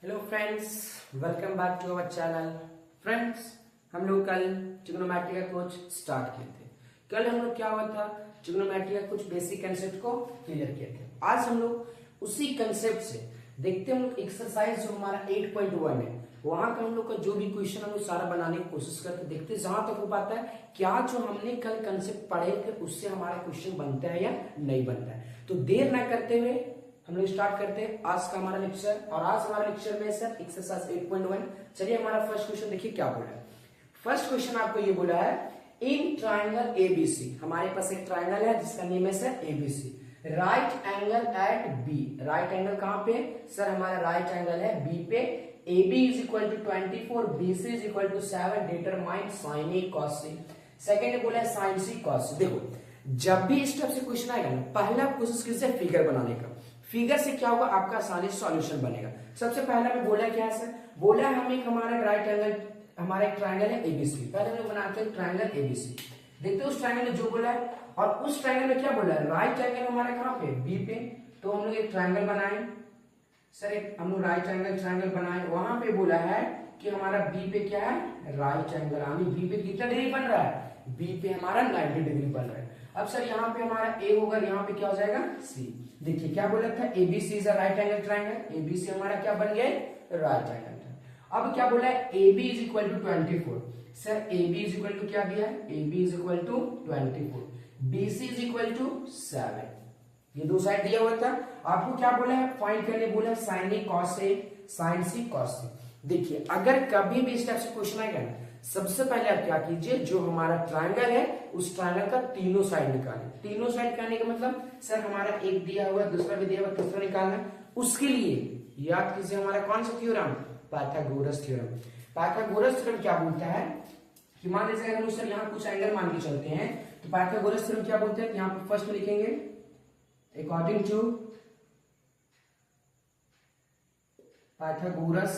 Hello friends, welcome back to our channel. Friends, हम लोग कल ट्रिग्नोमेट्री का कोर्स स्टार्ट किए थे। कल हम लोग क्या हुआ था, ट्रिग्नोमेट्री का कुछ बेसिक कंसेप्ट को क्लियर किए थे। आज हम लोग उसी कंसेप्ट से देखते हैं। हम लोग एक्सरसाइज जो हमारा 8.1 है, वहां का हम लोग का जो भी क्वेश्चन हम लोग सारा बनाने की कोशिश करके देखते हैं जहां तक हो पाता है क्या जो हमने कल कंसेप्ट पढ़े थे उससे हमारा क्वेश्चन बनता है या नहीं बनता है। तो देर ना करते हुए हम लोग स्टार्ट करते हैं आज का हमारा लेक्चर। और आज हमारे लेक्चर में सर एक्सरसाइज 8.1। चलिए हमारा फर्स्ट क्वेश्चन देखिए क्या बोला है। फर्स्ट क्वेश्चन आपको ये बोला है, इन ट्राइंगल एबीसी, हमारे पास एक ट्राइंगल है जिसका नेम है sir ABC, right angle at B. Right angle कहां पे सर, हमारा राइट एंगल है बी पे। AB is equal to 24, BC is equal to 7, determine sine A cos C. Second बोला है साइन सी कॉस सी। देखो जब भी इस टाइप से क्वेश्चन आएगा ना, पहला कोशिश कीजिए फिगर बनाने का। फिगर से क्या होगा, आपका आसानी से सॉल्यूशन बनेगा। सबसे पहला में बोला क्या है सर, बोला हम एक हमारा राइट एंगल, हमारा एक ट्रायंगल है एबीसी। पहले हम लोग बनाते हैं ट्रायंगल एबीसी। देखते हैं उस ट्रायंगल में जो बोला है और उस ट्रायंगल में क्या बोला है, राइट एंगल हमारा कहां पे बी पे। तो हम लोग एक ट्रायंगल बनाए सर, एक हम लोग राइट एंगल ट्रायंगल बनाए। वहां पे बोला है कि हमारा बी पे क्या है, राइट एंगल। यानी बी पे कितना डिग्री बन रहा है, बी पे हमारा 90 डिग्री बन रहा है। अब सर यहाँ पे हमारा ए होगा, यहाँ पे क्या हो जाएगा सी। देखिए क्या बोला था, ABC is a right angle triangle. ABC हमारा क्या बन गया, राइट एंगल। अब क्या बोला है, AB is equal to 24। Sir AB is equal to क्या दिया है, AB is equal to 24, BC is equal to 7। ये दो साइड दिया हुआ था। आपको क्या बोला है, फाइंड करने बोला है sign A cos A, sign C cos सी। देखिए अगर कभी भी इस टाइप से क्वेश्चन आएगा ना, सबसे पहले आप क्या कीजिए, जो हमारा ट्रायंगल है उस ट्रायंगल का तीनों साइड निकालें। तीनों साइड निकालने का मतलब सर हमारा एक दिया हुआ, दूसरा भी दिया हुआ, तीसरा निकालना है। उसके लिए याद कीजिए हमारा कौन सा theorem, Pythagoras theorem. Pythagoras theorem क्या बोलता है कि मान लीजिए अगर सर यहाँ कुछ एंगल मान के चलते हैं, तो पाइथागोरस थ्योरम क्या बोलते हैं, यहाँ पे फर्स्ट में लिखेंगे according to Pythagoras,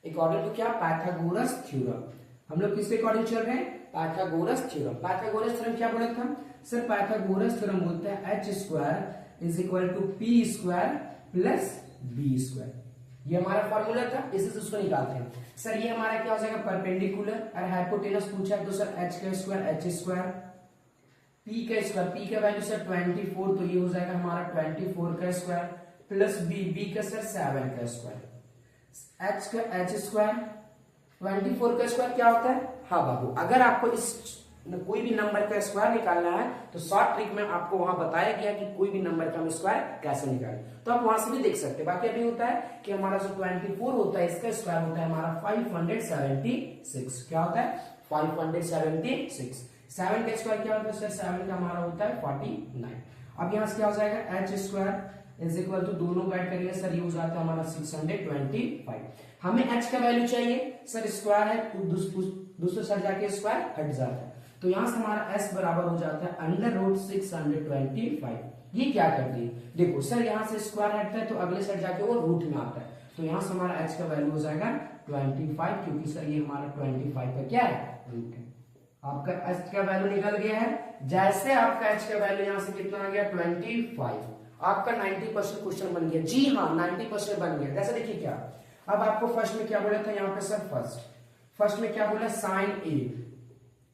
according to क्या, पाइथागोरस थ्योरम। हम लोग किसके अकॉर्डिंग चल रहे हैं, पाइथागोरस थ्योरम। पाइथागोरस थ्योरम क्या बोला था सर, पाइथागोरस थ्योरम बोलता है h square is equal to P square plus B square. ये हमारा फॉर्मूला था, इसी से उसको निकालते हैं। सर ये हमारा क्या हो जाएगा, परपेंडिकुलर और हाइपोटेनस पूछा है तो सर h का स्क्वायर h स्क्वायर, p का स्क्वायर, p का वैल्यू सर 24, तो ये हो जाएगा हमारा 24 का स्क्वायर प्लस b का सर 7 का स्क्वायर। h का h स्क्वायर 24 का स्क्वायर क्या होता है, हाँ बाबू अगर आपको इस कोई भी नंबर का स्क्वायर निकालना है तो शॉर्ट ट्रिक में आपको वहां बताया गया कि कोई भी नंबर का हम स्क्वायर कैसे निकालें, तो आप वहां से भी देख सकते हैं। बाकी अभी होता है कि हमारा जो 24 होता है इसका स्क्वायर होता है हमारा 576। क्या होता है 576। 7 का स्क्वायर क्या होता है सर, 7 का हमारा होता है 49। अब यहाँ से क्या हो जाएगा, h square is equal to दोनों ऐड करेंगे सर, ये हो जाता है हमारा 625। हमें h का वैल्यू चाहिए सर, स्क्वायर है तो दूसरे साइड जाके स्क्वायर हट जाता है, तो यहां से हमारा s बराबर हो जाता है अंडर रूट 625। ये क्या कर दिए, देखो सर यहाँ से स्क्वायर हटता है तो अगले साइड जाके वो रूट में आता है, तो यहां से हमारा h का वैल्यू हो जाएगा 25, क्योंकि सर ये हमारा 25 का क्या है, रूट है। आपका h का वैल्यू निकल गया है। जैसे आपका h का वैल्यू यहां से कितना आ गया 25, आपका 90% क्वेश्चन बन गया। जी हाँ 90% बन गया। जैसे देखिए क्या, अब आपको फर्स्ट में क्या बोला था, यहाँ पे सर फर्स्ट में क्या बोला, साइन ए।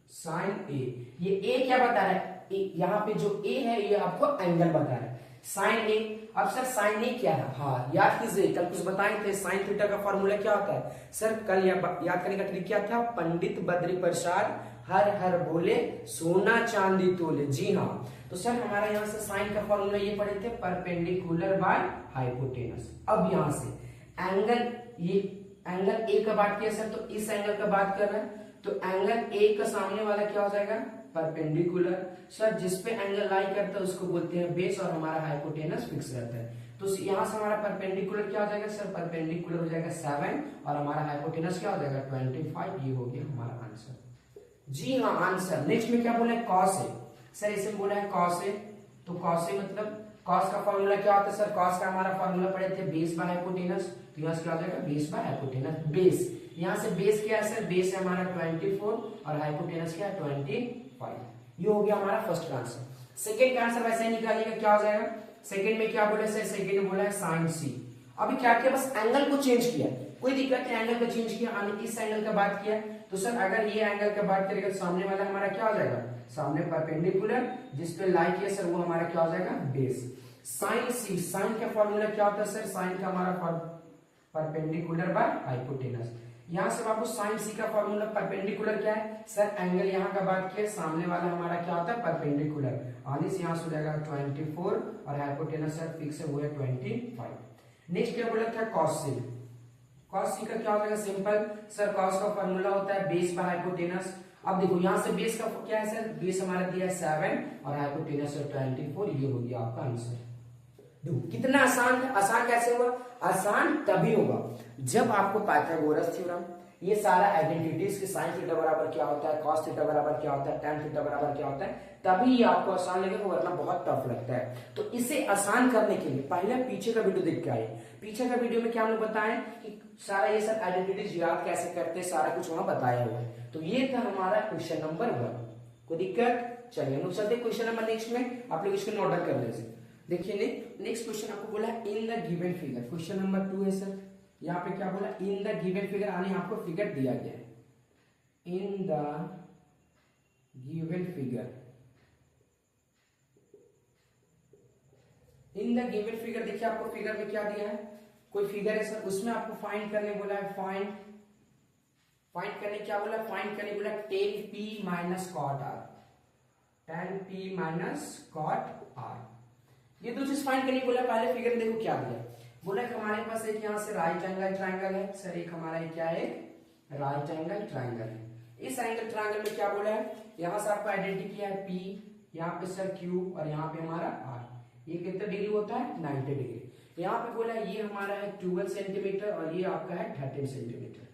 साइन ए, ये ए क्या बता रहा है, यहाँ पे जो ए है ये आपको एंगल बता रहा है, साइन ए। अब सर साइन ए क्या है, हाँ याद कीजिए कल कुछ बताए थे, साइन थीटा का फॉर्मूला क्या होता है सर, कल याद करने का ट्रिक क्या था, पंडित बद्री प्रसाद हर हर बोले सोना चांदी तोले। जी हाँ, तो सर हमारा यहाँ से साइन का फॉर्मूला ये पढ़े थे, परपेंडिकुलर बाय हाइपोटेनस। अब यहाँ से एंगल, ये एंगल ए का बात किया सर, तो इस एंगल का बात कर रहे हैं, तो एंगल ए का सामने वाला क्या हो जाएगा, परपेंडिकुलर। सर जिस पे एंगल लाई करता है उसको बोलते हैं बेस, और हमारा हाइपोटेनस फिक्स रहता है, तो यहाँ से हमारा परपेंडिकुलर क्या हो जाएगा सर, परपेंडिकुलर हो जाएगा 7 और हमारा हाइपोटेनस क्या हो जाएगा 25। ये हो गया हमारा आंसर। जी हाँ आंसर। नेक्स्ट में क्या बोला है, कॉस ए। सर इसे बोला है कॉस ए, तो कॉस ए मतलब कॉस का फॉर्मूला क्या होता है सर, कॉस का हमारा फॉर्मूला पढ़े थे बेस बाय हाइपोटेनस, तो यहाँ से क्या हो जाएगा बेस बाय हाइपोटेनस। बेस यहाँ से बेस क्या है सर, बेस है हमारा 24 और हाइपोटेनस क्या है 25। ये हो गया हमारा फर्स्ट का आंसर। सेकंड का आंसर वैसे ही निकालिएगा, क्या हो जाएगा, सेकंड में क्या बोला सर, सेकंड में बोला है साइन सी। अभी क्या किया, बस एंगल को चेंज किया, कोई दिक्कत नहीं, एंगल को चेंज किया, यानी इस एंगल का बात किया। तो सर अगर ये एंगल का बात करेगा तो सामने वाला हमारा क्या हो जाएगा, सामने परपेंडिकुलर जिसपे लाई किया सर वो हमारा क्या हो जाएगा, बेस। साइन सी, साइन का फॉर्मूला क्या होता है सर, साइन का हमारा परपेंडिकुलर बाय हाइपोटेनस। यहां से आपको साइन सी का फॉर्मूला परपेंडिकुलर क्या है सर, एंगल यहां का बात किया, सामने वाला हमारा क्या होता है परपेंडिकुलर, आने से यहां से हो जाएगा 24 और हाइपोटेनस सर फिक्स है वो है 25। नेक्स्ट क्या बोला था, कॉस सी। कॉस सी का क्या हो जाएगा, सिंपल सर, कॉस का फॉर्मूला होता है बेस बाय हाइपोटेनस। अब देखो यहां से बेस का क्या है सर, बेस हमारा दिया है 7 और हाइपोटेनस 24, ये हो गया आपका आंसर। कितना आसान है, आसान कैसे हुआ, आसान तभी होगा जब आपको पाइथागोरस थ्योरम, ये सारा आइडेंटिटीज के साइन थीटा बराबर क्या होता है, कॉस थीटा बराबर क्या होता है, tan थीटा बराबर क्या होता है, तभी ये आपको आसान लगेगा, वरना बहुत टफ लगता है। तो इसे आसान करने के लिए पहले पीछे का वीडियो देख के आए। पीछे का वीडियो में क्या हमने बताया कि सारा ये सब आइडेंटिटीज याद कैसे करते हैं, सारा कुछ वहां बताया हुआ है। तो ये था हमारा क्वेश्चन नंबर 1। कोई दिक्कत, चलिए हम लोग चलते क्वेश्चन नंबर नेक्स्ट में, आप लोग इसको नोट डाउन कर लीजिए। देखिए नेक्स्ट क्वेश्चन आपको बोला है in the given figure, question number 2 है सर। यहाँ पे क्या बोला, इन द गिवन फिगर, यानी आपको फिगर दिया गया है, in the given figure, in the given figure. देखिए आपको फिगर में क्या दिया है, कोई फिगर है सर, उसमें आपको फाइंड करने बोला है, फाइंड करने क्या बोला, फाइंड करने बोला 10p minus cot R, 10p minus cot R, ये दो चीज फाइंड करनी बोला। पहले फिगर में देखो क्या दिया, बोला कि हमारे पास एक यहाँ से राइट एंगल ट्रायंगल है सर, एक हमारा क्या है, राइट एंगल ट्रायंगल है। इस एंगल ट्रायंगल में क्या बोला है, यहाँ से आपको आइडेंटिटी किया है P, यहाँ पे सर Q और यहाँ पे हमारा R। ये कितना डिग्री होता है, 90 डिग्री। यहाँ पे बोला है ये हमारा है 12 सेंटीमीटर और ये आपका है 13 सेंटीमीटर,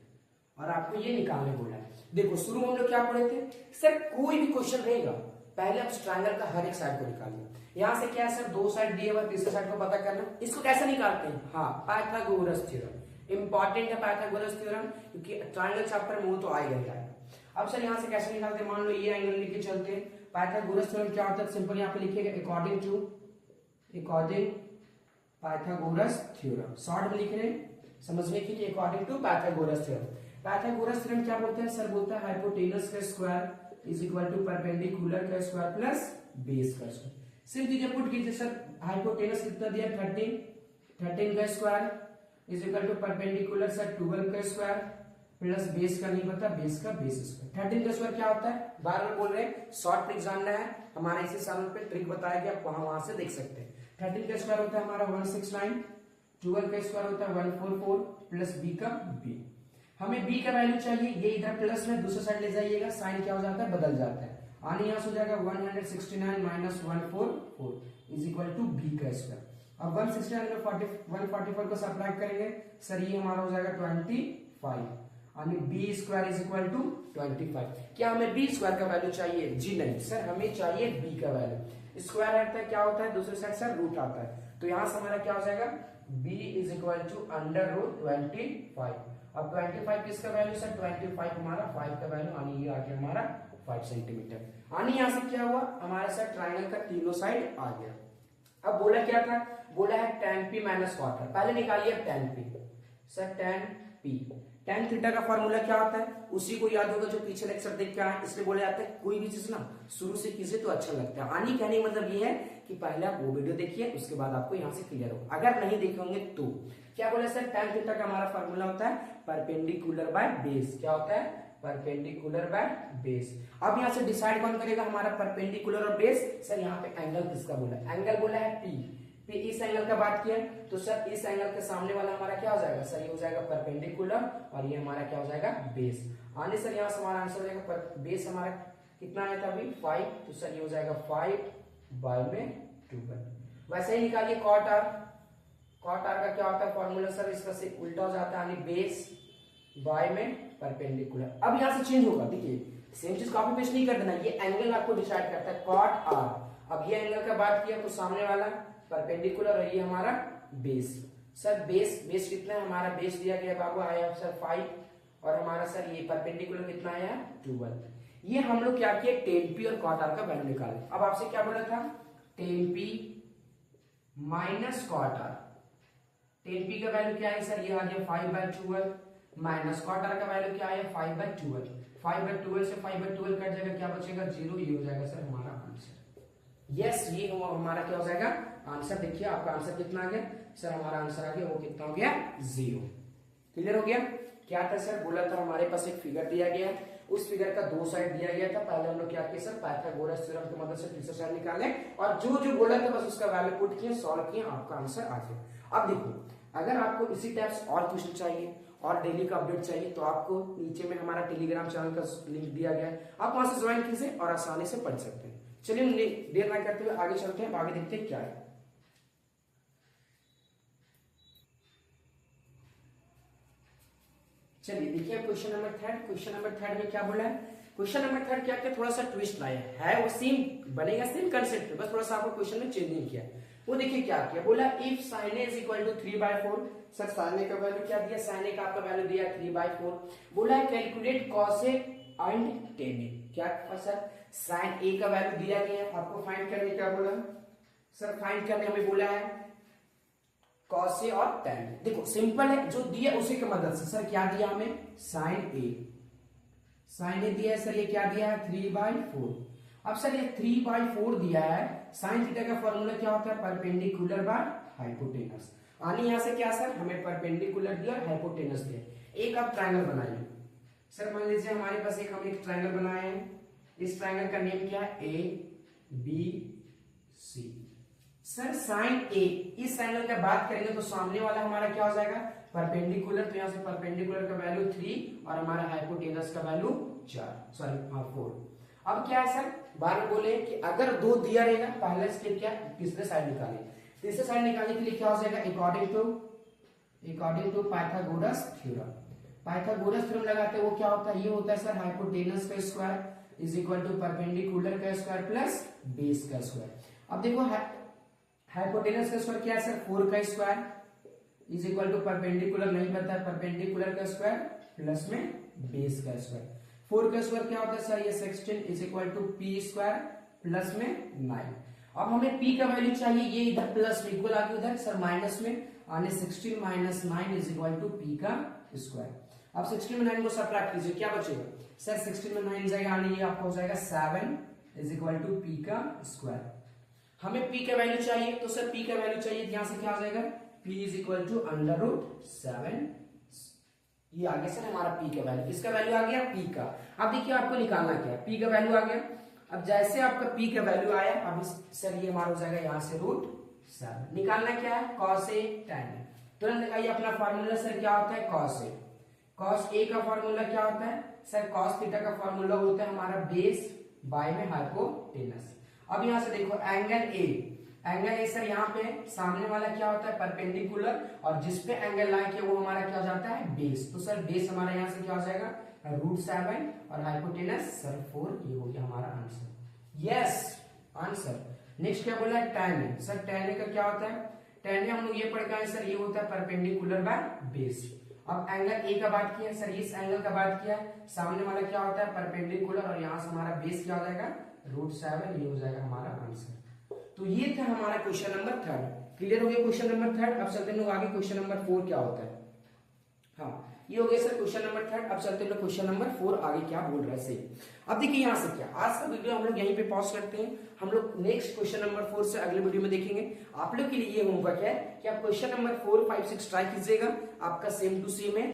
और आपको ये निकालने बोला है। देखो शुरू में हम लोग क्या पढ़े थे सर, कोई भी क्वेश्चन रहेगा पहले आप ट्रायंगल का हर एक साइड को निकालिए। यहाँ से क्या है सर, दो साइड दिए हुआ, तीसरे साइड को पता करना। इसको कैसे निकालते हैं, हाँ पाइथागोरस थ्योरम इंपॉर्टेंट है, पाइथागोरस थ्योरम, क्योंकि ट्रायंगल चैप्टर में वो तो आएगा ही आएगा। अब सर यहाँ से कैसे निकालते हैं, मान लो ये एंगल लेके चलते हैं। पाइथागोरस थ्योरम क्या होता है, सिंपल यहाँ पे लिखिएगा अकॉर्डिंग पाइथागोरस थ्योरम, शॉर्ट में लिख रहे हैं समझने के लिए, according to Pythagoras theorem. Pythagoras theorem क्या बोलते हैं सर, बोलता है हाइपोटेनस का square is equal to perpendicular का स्क्वायर प्लस बेस का स्क्वायर। सिर्फ चीजें पुट कीजिए सर, हाइपोटेनस कितना दिया 13 का square is equal to perpendicular sir 12 का स्क्वायर प्लस बेस का नहीं पता, बेस का बेस स्क्वायर। 13 का स्क्वायर क्या होता है, बार बार बोल रहे हैं, शॉर्ट ट्रिक जानना है, हमारे इसी चैनल पे ट्रिक बताया गया, आप वहां से देख सकते हैं। 13 का स्क्वायर होता है हमारा 169, 12 का स्क्वायर होता है 144 प्लस बी का बी। हमें बी का वैल्यू चाहिए, ये इधर प्लस में दूसरे साइड ले जाइएगा, साइन क्या हो जाता है, बदल जाता है, आने यहां से हो जाएगा 169 minus 144 is equal to B का स्क्वायर। अब 169 को सब्ट्रैक्ट करेंगे सर, ये हमारा हो जाएगा 25, यानी B square is equal to 25। क्या हमें बी स्क्वायर का वैल्यू चाहिए, जी नहीं सर, हमें चाहिए बी का वैल्यू। स्क्वायर रहता है क्या होता है, दूसरे साइड सर रूट आता है, तो यहां से हमारा क्या हो जाएगा, b is equal to under root 25। अब 25 किसका वैल्यू सर, 25 हमारा 5 का वैल्यू, यानी ये आ गया हमारा 5 सेंटीमीटर। यानी यहां से क्या हुआ, हमारे साथ ट्रायंगल का तीनों साइड आ गया। अब बोला क्या था, बोला है tan p माइनस क्वार्टर, पहले निकालिए tan p sir, tan p, tan theta का फॉर्मूला क्या होता है, उसी को याद होगा जो पीछे लेक्चर देख के आए। इसलिए बोले जाते हैं कोई भी चीज ना शुरू से कीजिए तो अच्छा लगता है। आनी कहने मतलब ये है कि पहले आप वो वीडियो देखिए, उसके बाद आपको यहाँ से क्लियर हो। अगर नहीं देखेंगे तो क्या बोले सर, tan थीटा का हमारा फॉर्मूला होता है परपेंडिकुलर बाय बेस। क्या होता है, परपेंडिकुलर बाय बेस। अब यहाँ से डिसाइड कौन करेगा हमारा परपेंडिकुलर और बेस, सर यहाँ पे एंगल किसका बोला है, एंगल बोला है P, इस एंगल का बात किया तो सर इस एंगल के सामने वाला हमारा क्या हो जाएगा सर, ये हो जाएगा परपेंडिकुलर और ये हमारा क्या हो जाएगा बेस। आने सर यहाँ से हमारा आंसर हो जाएगा, बेस हमारा कितना आया था अभी 5, तो सर ये हो जाएगा 5 बाय में 12। वैसे ही निकालिए कॉट आर, कॉट आर का क्या होता है फॉर्मूला सर, इसका से उल्टा हो जाता है, यानी बेस बाय में परपेंडिकुलर। अब यहाँ से चेंज होगा, देखिए सेम चीज कॉपी पेस्ट नहीं कर देना, ये एंगल आपको डिसाइड करता है कॉट आर। अब ये एंगल का बात किया तो सामने वाला परपेंडिकुलर और ये हमारा बेस। सर बेस कितना है हमारा, बेस दिया गया बाबू आया सर 5 और हमारा सर ये परपेंडिकुलर कितना आया 12। ये हम लोग क्या किए, tan p और cot r का वैल्यू निकाले। अब आपसे क्या बोला था, tan p minus cot r, 10p का वैल्यू क्या है सर, ये आ गया 5/12 माइनस cot r का वैल्यू क्या है 5/12, 5/12 से 5/12 कट जाएगा, क्या बचेगा 0, ये हो जाएगा सर हमारा आंसर। यस, ये हमारा क्या हो जाएगा आंसर। देखिए आपका आंसर कितना आ गया सर, हमारा आंसर आ गया वो कितना हो गया 0। क्लियर हो गया। क्या था सर, बोला था हमारे पास एक फिगर दिया गया है, उस फिगर का दो साइड दिया गया था। पहले हम लोग क्या किया सर, पाइथागोरस थ्योरम की मदद से तीसरा साइड निकाले और जो जो बोला था बस उसका वैल्यू पुट किए, सॉल्व किए, आपका आंसर आ गया। अब देखो अगर आपको इसी टाइप से और क्वेश्चन चाहिए और डेली का अपडेट चाहिए तो आपको नीचे में हमारा टेलीग्राम चैनल का लिंक दिया गया है, आप वहां से ज्वाइन कीजिए और आसानी से पढ़ सकते हैं। चलिए देर ना करते हुए आगे चलते हैं, आगे देखते हैं क्या है। चलिए देखिए question number third. Question number third में क्या बोला है, क्वेश्चन नंबर थर्ड क्या क्या थोड़ा सा ट्विस्ट लाया है वो सेम बनेगा, सेम कंसेप्ट, बस थोड़ा सा आपको क्वेश्चन में चेंजिंग किया। वो देखिए क्या किया, बोला if sin a is equal to 3/4। Sir sin a का वैल्यू क्या दिया, sin a का आपका वैल्यू दिया 3/4। बोला है calculate cos a and tan a। क्या सर, sin a का वैल्यू दिया गया है, आपको फाइंड करने क्या बोला सर, फाइंड करने हमें बोला है cos a और tan a। देखो सिंपल है, जो दिया उसी की मदद से सर क्या दिया हमें sin a, sin a दिया है सर, ये क्या दिया है 3/4। अब सर ये 3/4 दिया है, साइन थीटा का फॉर्मूला क्या होता है परपेंडिकुलर बाय हाइपोटेनस। आने यहां से क्या सर, हमें परपेंडिकुलर दिया और हाइपोटेनस दिया। एक आप ट्रायंगल बनाइए सर, मान लीजिए हमारे पास हम एक ट्रायंगल बनाए हैं, इस ट्रायंगल का नेम क्या है A B C. Sir sine A, इस एंगल का बात करेंगे तो सामने वाला हमारा क्या हो जाएगा परपेंडिकुलर, तो यहां से परपेंडिकुलर का वैल्यू 3 और हमारा हाइपोटेनस का वैल्यू 4 अब क्या है सर, बार बोले कि अगर दो दिया रहेगा पहले स्टेप क्या तीसरे साइड निकाले, तीसरे साइड निकालने के लिए क्या हो जाएगा according to Pythagoras theorem. Pythagoras theorem लगाते वो क्या होता है, ये होता है सर हाइपोटेनस का square is equal to perpendicular का स्क्वायर प्लस बेस का स्क्वायर। अब देखो हाइपोटेनस का स्क्वायर क्या है सर 4 का square is equal to perpendicular नहीं पता है, परपेंडिकुलर का स्क्वायर प्लस में बेस का स्क्वायर। 4 का स्क्वायर क्या होता है सर, ये 16 is equal to P square plus में 9। अब हमें p का वैल्यू चाहिए, ये इधर प्लस में इक्वल आगे उधर सर माइनस में आने 16 minus 9 is equal to p का स्क्वायर। अब 16 में 9 को सब्ट्रैक्ट कीजिए, क्या बचेगा सर 16 में 9 जाएगा आने, ये आपको हो जाएगा 7 इज इक्वल टू p का स्क्वायर। हमें p का वैल्यू चाहिए, तो सर p का वैल्यू चाहिए, यहां से क्या हो जाएगा p इज इक्वल टू √7। ये आ गया सर हमारा p का वैल्यू, किसका वैल्यू आ गया p का। अब देखिए आपको निकालना क्या है, p का वैल्यू आ गया। अब जैसे आपका p का वैल्यू आया, अब सर ये हमारा हो जाएगा यहाँ से √7। निकालना क्या है cos a tan a, तुरंत लगाइए अपना फार्मूला सर, क्या होता है cos a। cos a का फार्मूला क्या होता है सर, cos थीटा का फार्मूला होता है हमारा बेस बाय में हाइपोटेनस। अब यहां से देखो एंगल ए सर, यहाँ पे सामने वाला क्या होता है परपेंडिकुलर और जिसपे एंगल लाइन है वो हमारा क्या हो जाता है बेस, तो सर बेस हमारा यहाँ से क्या हो जाएगा √7 और हाइपोटेनस सर 4। ये हो गया हमारा आंसर, यस आंसर। नेक्स्ट क्या बोला है tan a। Sir tan a का क्या होता है, tan a हम लोग ये पढ़ के आए सर, ये होता है परपेंडिकुलर बाय बेस। अब एंगल ए का बात किया सर, इस एंगल का बात किया, सामने वाला क्या होता है परपेंडिकुलर और यहाँ से हमारा बेस क्या हो जाएगा √7, ये हो जाएगा हमारा आंसर। तो ये था हमारा क्वेश्चन नंबर थर्ड। क्लियर हो गया क्वेश्चन नंबर थर्ड। अब चलते हैं आगे क्वेश्चन नंबर 4 क्या होता है। हाँ ये हो गया सर क्वेश्चन नंबर थर्ड। अब चलते हैं क्वेश्चन नंबर 4 आगे क्या बोल रहा है से। अब देखिए यहाँ से क्या, आज का वीडियो हम लोग यहीं पे पॉज करते हैं, हम लोग नेक्स्ट क्वेश्चन नंबर 4 से अगले वीडियो में देखेंगे। आप लोग के लिए ये होमवर्क है कि आप क्वेश्चन नंबर 4, 5, 6 ट्राई कीजिएगा, आपका सेम टू सेम है।